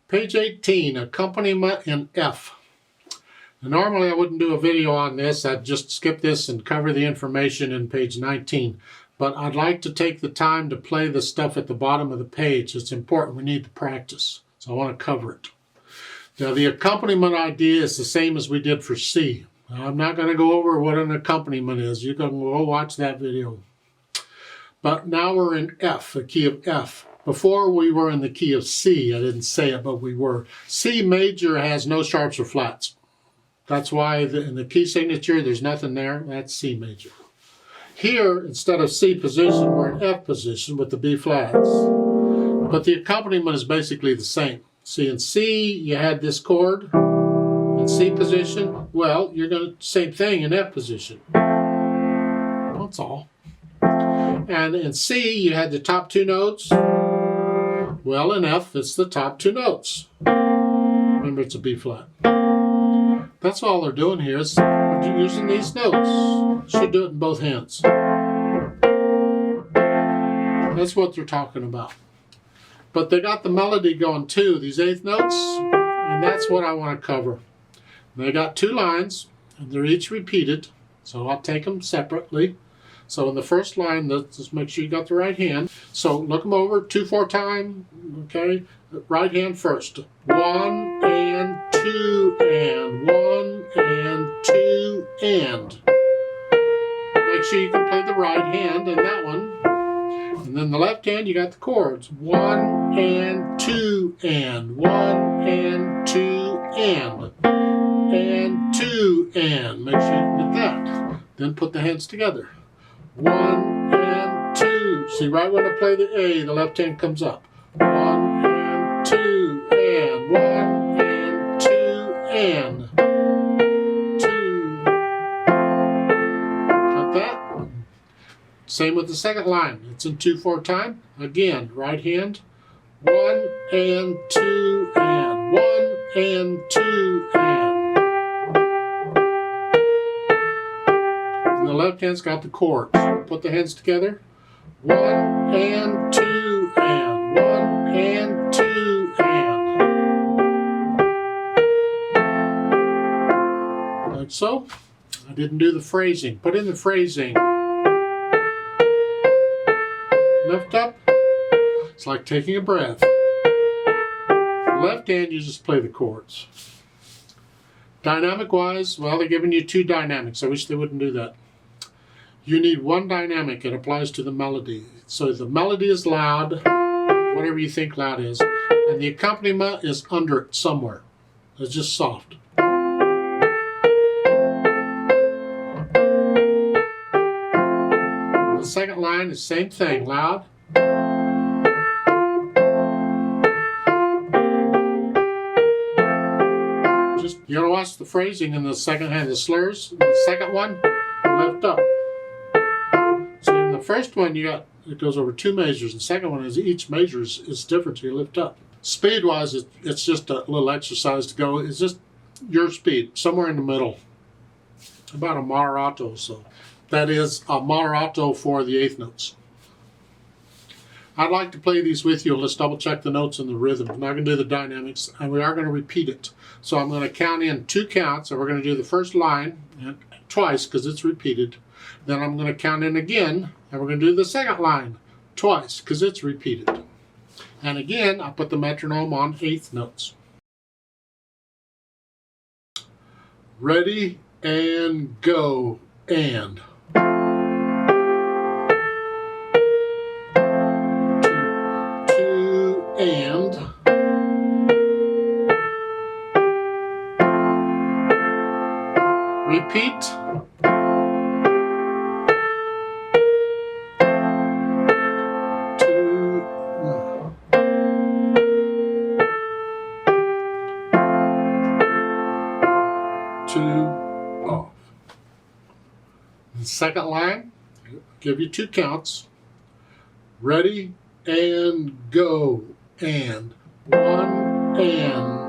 Page 18, accompaniment in F. Now, normally I wouldn't do a video on this. I'd just skip this and cover the information in page 19. But I'd like to take the time to play the stuff at the bottom of the page. It's important. We need to practice. So I want to cover it. Now, the accompaniment idea is the same as we did for C. Now, I'm not going to go over what an accompaniment is. You can go watch that video. But now we're in F, the key of F. Before we were in the key of C. I didn't say it, but we were. C major has no sharps or flats. That's why in the key signature there's nothing there. That's C major. Here, instead of C position, we're in F position with the B flats. But the accompaniment is basically the same. See, in C, you had this chord. In C position, well, you're going to same thing in F position. That's all. And in C, you had the top two notes. Well, in F, it's the top two notes. Remember, it's a B flat. That's all they're doing here is using these notes. Should do it in both hands. That's what they're talking about. But they got the melody going too, these eighth notes, and that's what I want to cover. They got two lines, and they're each repeated, so I'll take them separately. So in the first line, let's just make sure you got the right hand. So look them over 2/4 time, okay? Right hand first. 1 and 2 and 1 and 2 and. Make sure you can play the right hand in that one. And then the left hand, you got the chords. 1 and 2 and 1 and 2 and 2 and. Make sure you get that. Then put the hands together. 1 and 2. See, right when I play the A, the left hand comes up. 1 and 2 and 1 and 2 and 2. Got that? Same with the second line. It's in 2/4 time. Again, right hand. 1 and 2 and 1 and 2 and. And the left hand's got the chords. Put the hands together. 1 and 2 and 1 and 2 and. Like so. I didn't do the phrasing. Put in the phrasing. Lift up. It's like taking a breath. Left hand, you just play the chords. Dynamic wise, well, they're giving you two dynamics. I wish they wouldn't do that. You need one dynamic. It applies to the melody. So the melody is loud, whatever you think loud is, and the accompaniment is under it somewhere. It's just soft. The second line is same thing, loud. Just, you're going to watch the phrasing in the second hand, the slurs. The second one, lift up. So in the first one, you got, it goes over two measures. The second one is each measure is different, so you lift up. Speed-wise, it's just a little exercise to go. It's just your speed, somewhere in the middle. About a moderato, so that is a moderato for the eighth notes. I'd like to play these with you. Let's double check the notes and the rhythm. I'm not going to do the dynamics, and we are going to repeat it. So I'm going to count in 2 counts, and we're going to do the first line twice because it's repeated. Then I'm going to count in again, and we're going to do the second line twice because it's repeated. And again, I put the metronome on eighth notes. Ready and go and. Two and. Repeat. Off. The second line, give you 2 counts. Ready and go and 1 and